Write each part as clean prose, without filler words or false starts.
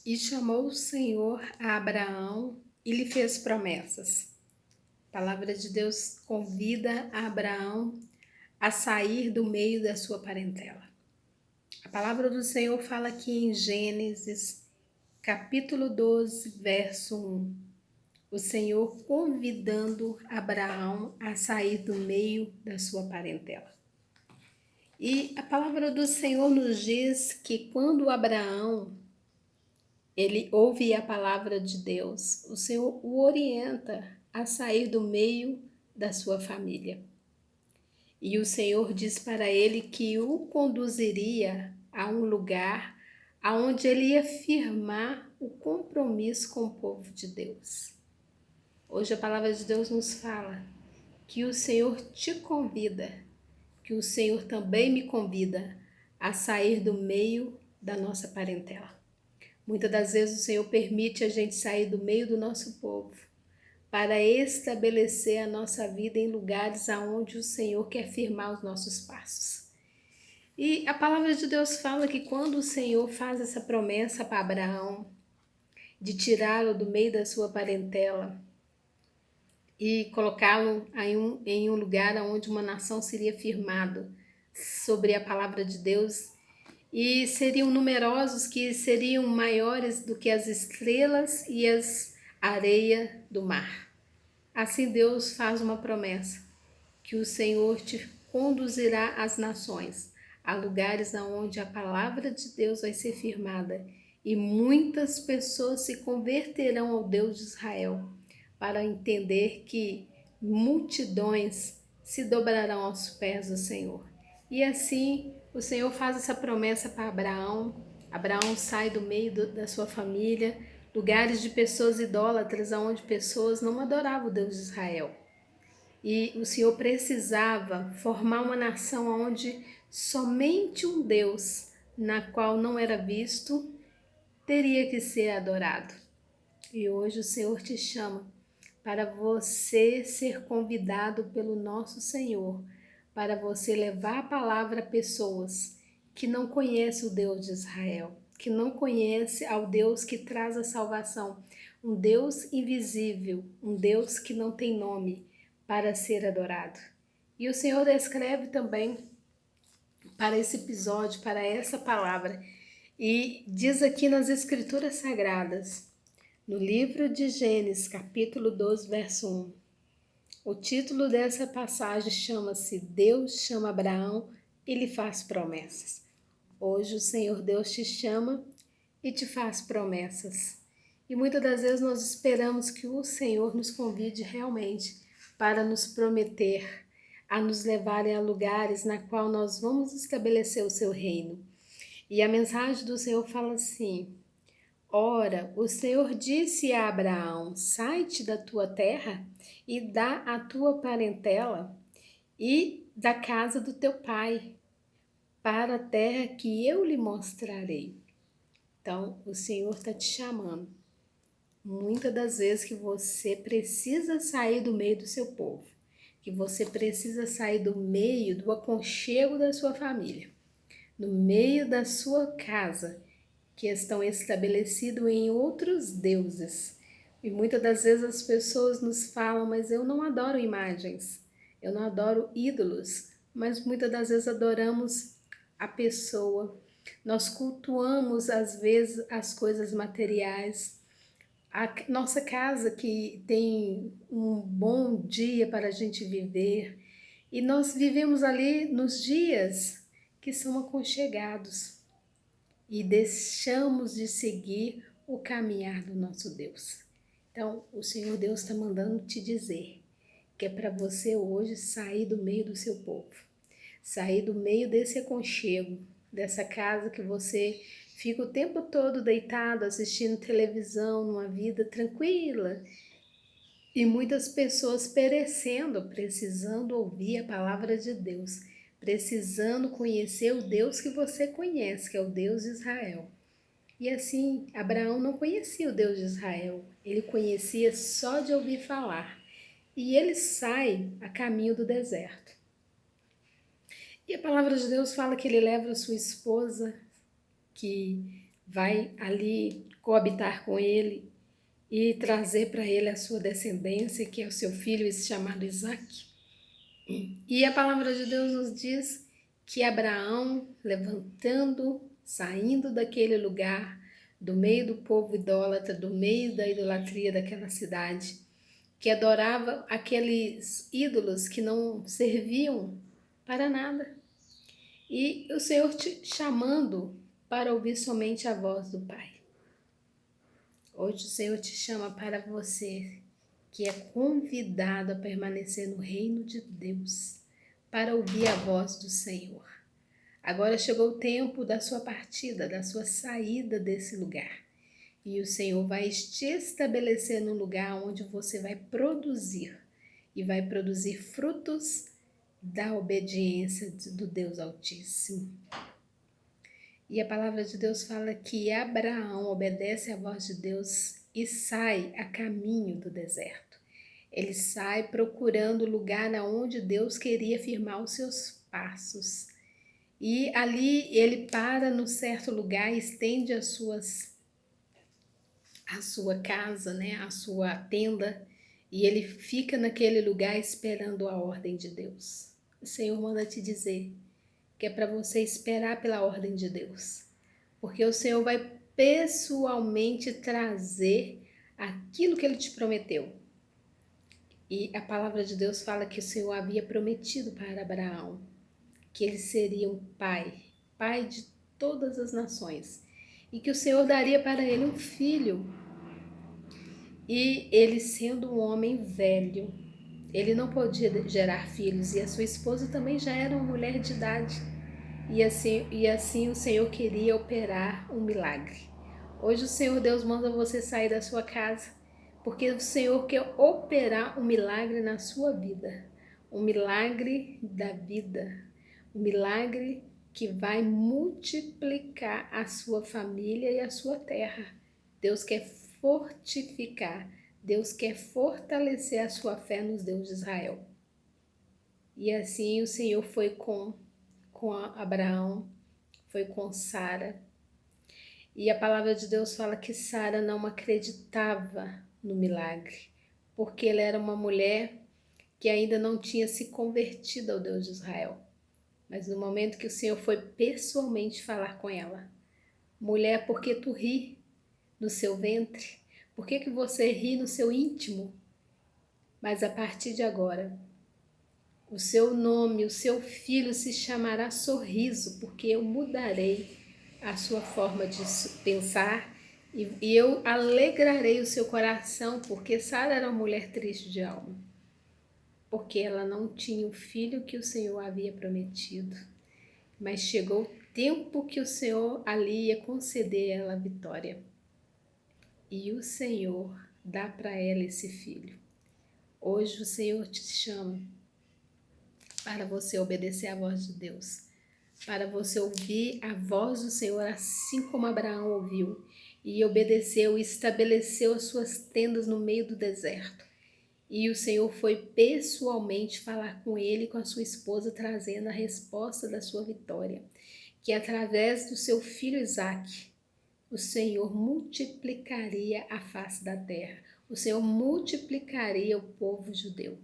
E chamou o Senhor a Abraão e lhe fez promessas. A palavra de Deus convida a Abraão a sair do meio da sua parentela. A palavra do Senhor fala aqui em Gênesis, capítulo 12, verso 1. O Senhor convidando Abraão a sair do meio da sua parentela. E a palavra do Senhor nos diz que quando Abraão ele ouve a palavra de Deus, o Senhor o orienta a sair do meio da sua família. E o Senhor diz para ele que o conduziria a um lugar aonde ele ia firmar o compromisso com o povo de Deus. Hoje a palavra de Deus nos fala que o Senhor te convida, que o Senhor também me convida a sair do meio da nossa parentela. Muitas das vezes o Senhor permite a gente sair do meio do nosso povo para estabelecer a nossa vida em lugares aonde o Senhor quer firmar os nossos passos. E a palavra de Deus fala que quando o Senhor faz essa promessa para Abraão de tirá-lo do meio da sua parentela e colocá-lo em um lugar onde uma nação seria firmada sobre a palavra de Deus, e seriam numerosos, que seriam maiores do que as estrelas e as areias do mar. Assim Deus faz uma promessa, que o Senhor te conduzirá às nações, a lugares onde a palavra de Deus vai ser firmada, e muitas pessoas se converterão ao Deus de Israel, para entender que multidões se dobrarão aos pés do Senhor. E assim o Senhor faz essa promessa para Abraão. Abraão sai do meio da sua família, lugares de pessoas idólatras, onde pessoas não adoravam o Deus de Israel. E o Senhor precisava formar uma nação onde somente um Deus, na qual não era visto, teria que ser adorado. E hoje o Senhor te chama para você ser convidado pelo nosso Senhor, para você levar a palavra a pessoas que não conhecem o Deus de Israel, que não conhecem ao Deus que traz a salvação, um Deus invisível, um Deus que não tem nome para ser adorado. E o Senhor descreve também para esse episódio, para essa palavra, e diz aqui nas Escrituras Sagradas, no livro de Gênesis, capítulo 12, verso 1. O título dessa passagem chama-se Deus chama Abraão e lhe faz promessas. Hoje o Senhor Deus te chama e te faz promessas. E muitas das vezes nós esperamos que o Senhor nos convide realmente para nos prometer, a nos levarem a lugares na qual nós vamos estabelecer o seu reino. E a mensagem do Senhor fala assim: ora, o Senhor disse a Abraão: sai-te da tua terra e da a tua parentela e da casa do teu pai, para a terra que eu lhe mostrarei. Então, o Senhor está te chamando. Muitas das vezes que você precisa sair do meio do seu povo, que você precisa sair do meio do aconchego da sua família, no meio da sua casa, que estão estabelecidos em outros deuses. E muitas das vezes as pessoas nos falam: mas eu não adoro imagens, eu não adoro ídolos, mas muitas das vezes adoramos a pessoa. Nós cultuamos às vezes as coisas materiais, a nossa casa que tem um bom dia para a gente viver, e nós vivemos ali nos dias que são aconchegados e deixamos de seguir o caminhar do nosso Deus. Então, o Senhor Deus está mandando te dizer que é para você hoje sair do meio do seu povo, sair do meio desse aconchego, dessa casa que você fica o tempo todo deitado assistindo televisão, numa vida tranquila, e muitas pessoas perecendo, precisando ouvir a palavra de Deus, precisando conhecer o Deus que você conhece, que é o Deus de Israel. E assim, Abraão não conhecia o Deus de Israel, ele conhecia só de ouvir falar. E ele sai a caminho do deserto. E a palavra de Deus fala que ele leva a sua esposa, que vai ali coabitar com ele e trazer para ele a sua descendência, que é o seu filho chamado Isaque. E a palavra de Deus nos diz que Abraão, levantando, saindo daquele lugar, do meio do povo idólatra, do meio da idolatria daquela cidade, que adorava aqueles ídolos que não serviam para nada. E o Senhor te chamando para ouvir somente a voz do Pai. Hoje o Senhor te chama para você, que é convidado a permanecer no reino de Deus, para ouvir a voz do Senhor. Agora chegou o tempo da sua partida, da sua saída desse lugar. E o Senhor vai te estabelecer num lugar onde você vai produzir, e vai produzir frutos da obediência do Deus Altíssimo. E a palavra de Deus fala que Abraão obedece à voz de Deus e sai a caminho do deserto. Ele sai procurando o lugar onde Deus queria firmar os seus passos. E ali ele para num certo lugar e estende a sua casa, né, a sua tenda, e ele fica naquele lugar esperando a ordem de Deus. O Senhor manda te dizer que é para você esperar pela ordem de Deus, porque o Senhor vai pessoalmente trazer aquilo que Ele te prometeu. E a palavra de Deus fala que o Senhor havia prometido para Abraão que ele seria um pai de todas as nações, e que o Senhor daria para ele um filho. E ele, sendo um homem velho, ele não podia gerar filhos, e a sua esposa também já era uma mulher de idade. E assim o Senhor queria operar um milagre. Hoje o Senhor Deus manda você sair da sua casa, porque o Senhor quer operar um milagre na sua vida. Um milagre da vida. Um milagre que vai multiplicar a sua família e a sua terra. Deus quer fortificar, Deus quer fortalecer a sua fé nos Deus de Israel. E assim o Senhor foi com Abraão, foi com Sara. E a palavra de Deus fala que Sara não acreditava no milagre, porque ela era uma mulher que ainda não tinha se convertido ao Deus de Israel. Mas no momento que o Senhor foi pessoalmente falar com ela: mulher, por que tu ri no seu ventre? Por que você ri no seu íntimo? Mas a partir de agora, o seu nome, o seu filho se chamará Sorriso, porque eu mudarei a sua forma de pensar e eu alegrarei o seu coração, porque Sara era uma mulher triste de alma, porque ela não tinha o filho que o Senhor havia prometido. Mas chegou o tempo que o Senhor ali ia conceder a ela a vitória. E o Senhor dá para ela esse filho. Hoje o Senhor te chama para você obedecer à voz de Deus, para você ouvir a voz do Senhor, assim como Abraão ouviu e obedeceu e estabeleceu as suas tendas no meio do deserto. E o Senhor foi pessoalmente falar com ele e com a sua esposa, trazendo a resposta da sua vitória, que através do seu filho Isaque, o Senhor multiplicaria a face da terra, o Senhor multiplicaria o povo judeu.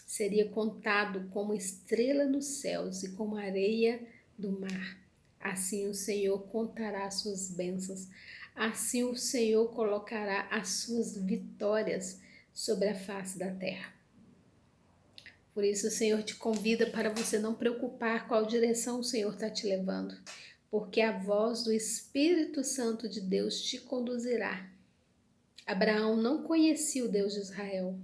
Seria contado como estrela nos céus e como areia do mar. Assim o Senhor contará as suas bênçãos, assim o Senhor colocará as suas vitórias sobre a face da terra. Por isso o Senhor te convida para você não preocupar qual direção o Senhor está te levando, porque a voz do Espírito Santo de Deus te conduzirá. Abraão não conhecia o Deus de Israel,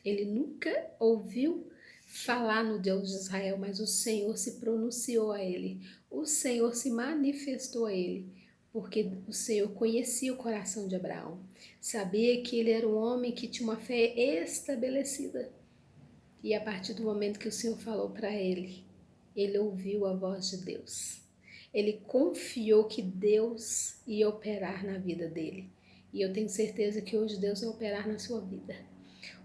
ele nunca ouviu falar no Deus de Israel, mas o Senhor se pronunciou a ele, o Senhor se manifestou a ele, porque o Senhor conhecia o coração de Abraão, sabia que ele era um homem que tinha uma fé estabelecida. E a partir do momento que o Senhor falou para ele, ele ouviu a voz de Deus. Ele confiou que Deus ia operar na vida dele. E eu tenho certeza que hoje Deus vai operar na sua vida.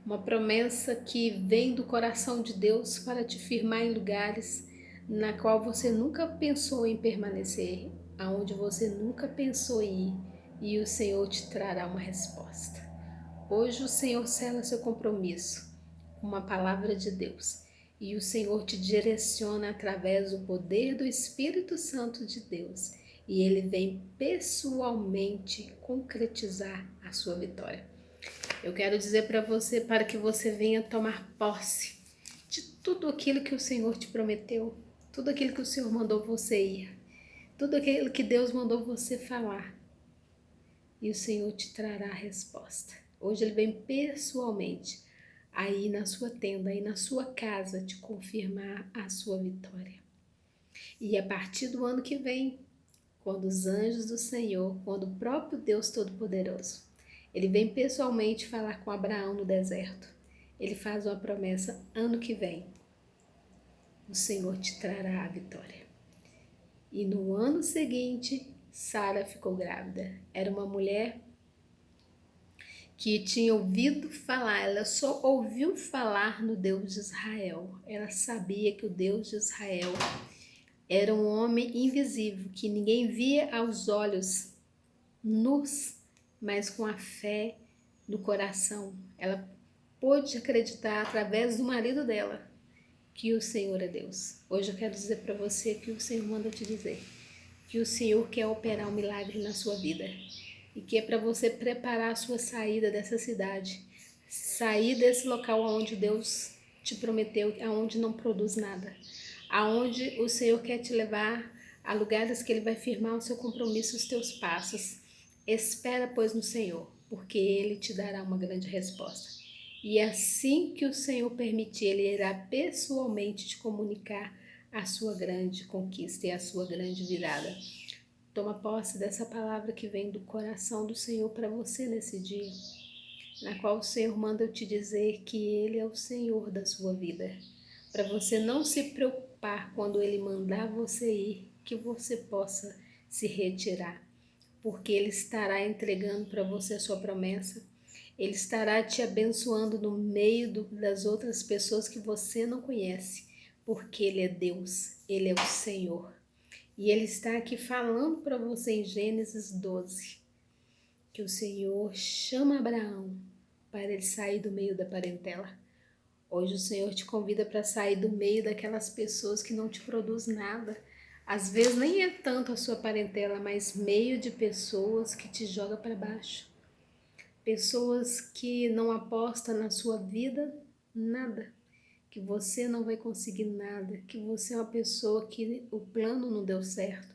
Uma promessa que vem do coração de Deus para te firmar em lugares na qual você nunca pensou em permanecer. aonde você nunca pensou em ir, e o Senhor te trará uma resposta. Hoje o Senhor sela seu compromisso com uma palavra de Deus, e o Senhor te direciona através do poder do Espírito Santo de Deus, e ele vem pessoalmente concretizar a sua vitória. Eu quero dizer para você, para que você venha tomar posse de tudo aquilo que o Senhor te prometeu, tudo aquilo que o Senhor mandou você ir, tudo aquilo que Deus mandou você falar, e o Senhor te trará a resposta. Hoje ele vem pessoalmente aí na sua tenda, aí na sua casa, te confirmar a sua vitória. E a partir do ano que vem, quando os anjos do Senhor, quando o próprio Deus Todo-Poderoso, ele vem pessoalmente falar com Abraão no deserto, ele faz uma promessa: ano que vem, o Senhor te trará a vitória. E no ano seguinte, Sara ficou grávida. Era uma mulher que tinha ouvido falar, ela só ouviu falar no Deus de Israel. Ela sabia que o Deus de Israel era um homem invisível, que ninguém via aos olhos nus, mas com a fé no coração. Ela pôde acreditar através do marido dela que o Senhor é Deus. Hoje eu quero dizer para você que o Senhor manda te dizer que o Senhor quer operar um milagre na sua vida e que é para você preparar a sua saída dessa cidade, sair desse local onde Deus te prometeu, aonde não produz nada, aonde o Senhor quer te levar a lugares que Ele vai firmar o seu compromisso, os teus passos. Espera, pois, no Senhor, porque Ele te dará uma grande resposta. E assim que o Senhor permitir, Ele irá pessoalmente te comunicar a sua grande conquista e a sua grande virada. Toma posse dessa palavra que vem do coração do Senhor para você nesse dia, na qual o Senhor manda eu te dizer que Ele é o Senhor da sua vida, para você não se preocupar quando Ele mandar você ir, que você possa se retirar, porque Ele estará entregando para você a sua promessa, Ele estará te abençoando no meio das outras pessoas que você não conhece, porque Ele é Deus, Ele é o Senhor. E Ele está aqui falando para você em Gênesis 12, que o Senhor chama Abraão para ele sair do meio da parentela. Hoje o Senhor te convida para sair do meio daquelas pessoas que não te produzem nada. Às vezes nem é tanto a sua parentela, mas meio de pessoas que te jogam para baixo. Pessoas que não apostam na sua vida nada, que você não vai conseguir nada, que você é uma pessoa que o plano não deu certo.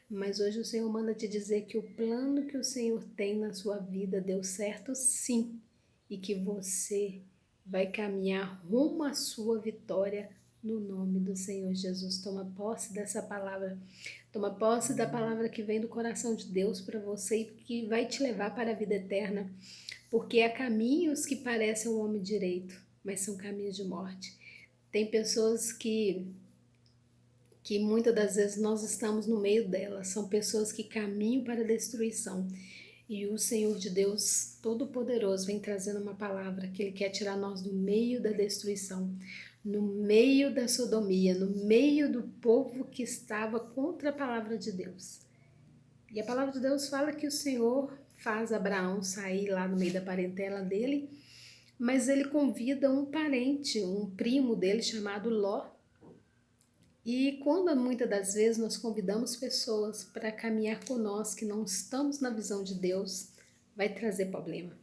Mas hoje o Senhor manda te dizer que o plano que o Senhor tem na sua vida deu certo sim, e que você vai caminhar rumo à sua vitória no nome do Senhor Jesus. Toma posse dessa palavra, toma posse da palavra que vem do coração de Deus para você e que vai te levar para a vida eterna, porque há caminhos que parecem um homem direito, mas são caminhos de morte. Tem pessoas que muitas das vezes nós estamos no meio delas, são pessoas que caminham para a destruição. E o Senhor de Deus Todo-Poderoso vem trazendo uma palavra que Ele quer tirar nós do meio da destruição, no meio da sodomia, no meio do povo que estava contra a palavra de Deus. E a palavra de Deus fala que o Senhor faz Abraão sair lá no meio da parentela dele, mas ele convida um parente, um primo dele chamado Ló. E quando muitas das vezes nós convidamos pessoas para caminhar conosco que não estamos na visão de Deus, vai trazer problema.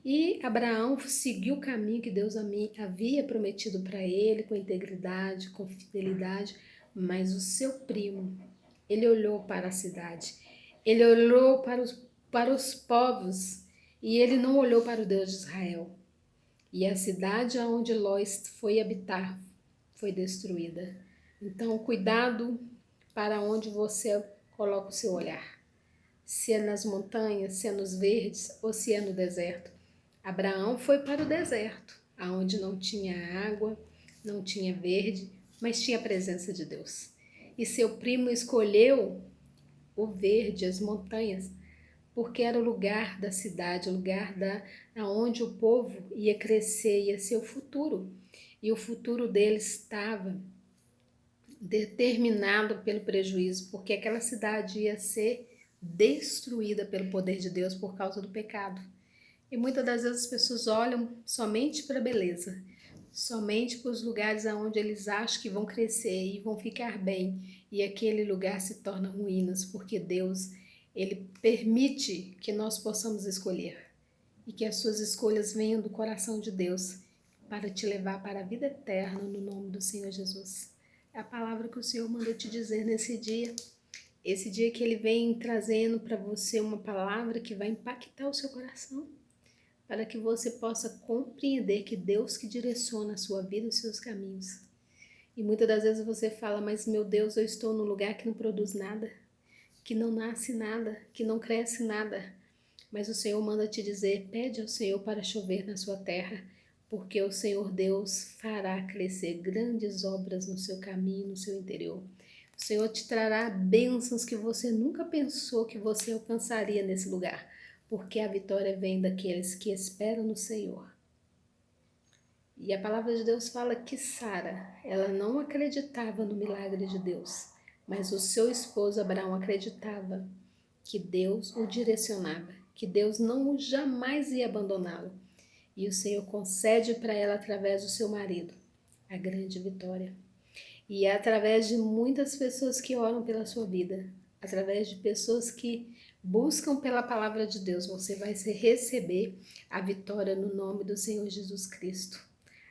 E Abraão seguiu o caminho que Deus havia prometido para ele, com integridade, com fidelidade, mas o seu primo, ele olhou para a cidade, ele olhou para os povos e ele não olhou para o Deus de Israel. E a cidade onde Ló foi habitar foi destruída. Então, cuidado para onde você coloca o seu olhar. Se é nas montanhas, se é nos verdes ou se é no deserto. Abraão foi para o deserto, aonde não tinha água, não tinha verde, mas tinha a presença de Deus. E seu primo escolheu o verde, as montanhas, porque era o lugar da cidade, o lugar onde o povo ia crescer, ia ser o futuro. E o futuro dele estava determinado pelo prejuízo, porque aquela cidade ia ser destruída pelo poder de Deus por causa do pecado. E muitas das vezes as pessoas olham somente para a beleza, somente para os lugares aonde eles acham que vão crescer e vão ficar bem, e aquele lugar se torna ruínas, porque Deus, ele permite que nós possamos escolher e que as suas escolhas venham do coração de Deus para te levar para a vida eterna no nome do Senhor Jesus. É a palavra que o Senhor mandou te dizer nesse dia. Esse dia que Ele vem trazendo para você uma palavra que vai impactar o seu coração, para que você possa compreender que Deus que direciona a sua vida e os seus caminhos. E muitas das vezes você fala, mas meu Deus, eu estou num lugar que não produz nada, que não nasce nada, que não cresce nada. Mas o Senhor manda te dizer, pede ao Senhor para chover na sua terra, porque o Senhor Deus fará crescer grandes obras no seu caminho, no seu interior. O Senhor te trará bênçãos que você nunca pensou que você alcançaria nesse lugar, porque a vitória vem daqueles que esperam no Senhor. E a palavra de Deus fala que Sara, ela não acreditava no milagre de Deus, mas o seu esposo Abraão acreditava que Deus o direcionava, que Deus não jamais ia abandoná-lo. E o Senhor concede para ela, através do seu marido, a grande vitória. E é através de muitas pessoas que oram pela sua vida, através de pessoas que buscam pela palavra de Deus, você vai receber a vitória no nome do Senhor Jesus Cristo.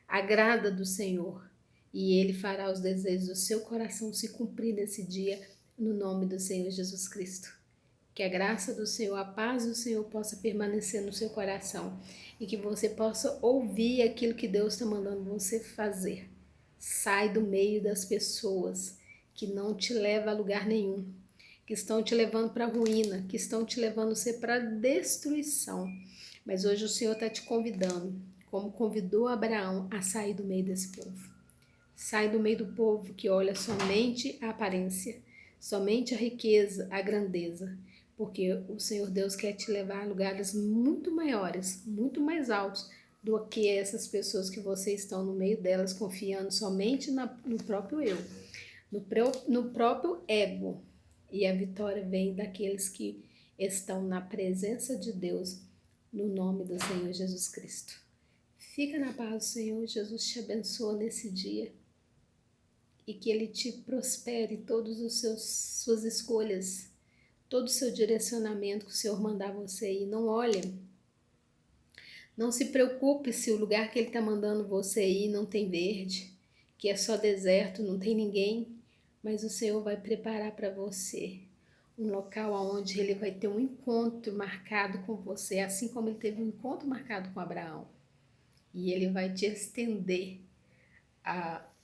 Agrada do Senhor e Ele fará os desejos do seu coração se cumprir nesse dia, no nome do Senhor Jesus Cristo. Que a graça do Senhor, a paz do Senhor possa permanecer no seu coração e que você possa ouvir aquilo que Deus está mandando você fazer. Sai do meio das pessoas que não te levam a lugar nenhum, que estão te levando para a ruína, que estão te levando você para a destruição. Mas hoje o Senhor está te convidando, como convidou Abraão a sair do meio desse povo. Sai do meio do povo que olha somente a aparência, somente a riqueza, a grandeza, porque o Senhor Deus quer te levar a lugares muito maiores, muito mais altos do que essas pessoas que vocês estão no meio delas, confiando somente no próprio eu, no próprio ego. E a vitória vem daqueles que estão na presença de Deus, no nome do Senhor Jesus Cristo. Fica na paz do Senhor, Jesus te abençoa nesse dia e que Ele te prospere todas as suas escolhas, todo o seu direcionamento que o Senhor mandar você ir. Não olhe, não se preocupe se o lugar que Ele está mandando você ir não tem verde, que é só deserto, não tem ninguém, mas o Senhor vai preparar para você um local onde Ele vai ter um encontro marcado com você, assim como Ele teve um encontro marcado com Abraão. E Ele vai te estender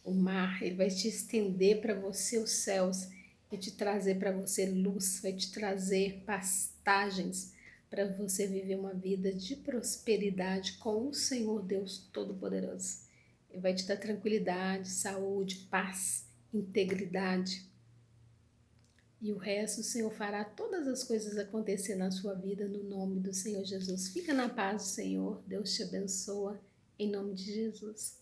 o mar, Ele vai te estender para você os céus, vai te trazer para você luz, vai te trazer pastagens para você viver uma vida de prosperidade com o Senhor Deus Todo-Poderoso. Ele vai te dar tranquilidade, saúde, paz, integridade. E o resto o Senhor fará todas as coisas acontecer na sua vida no nome do Senhor Jesus. Fica na paz do Senhor, Deus te abençoa, em nome de Jesus.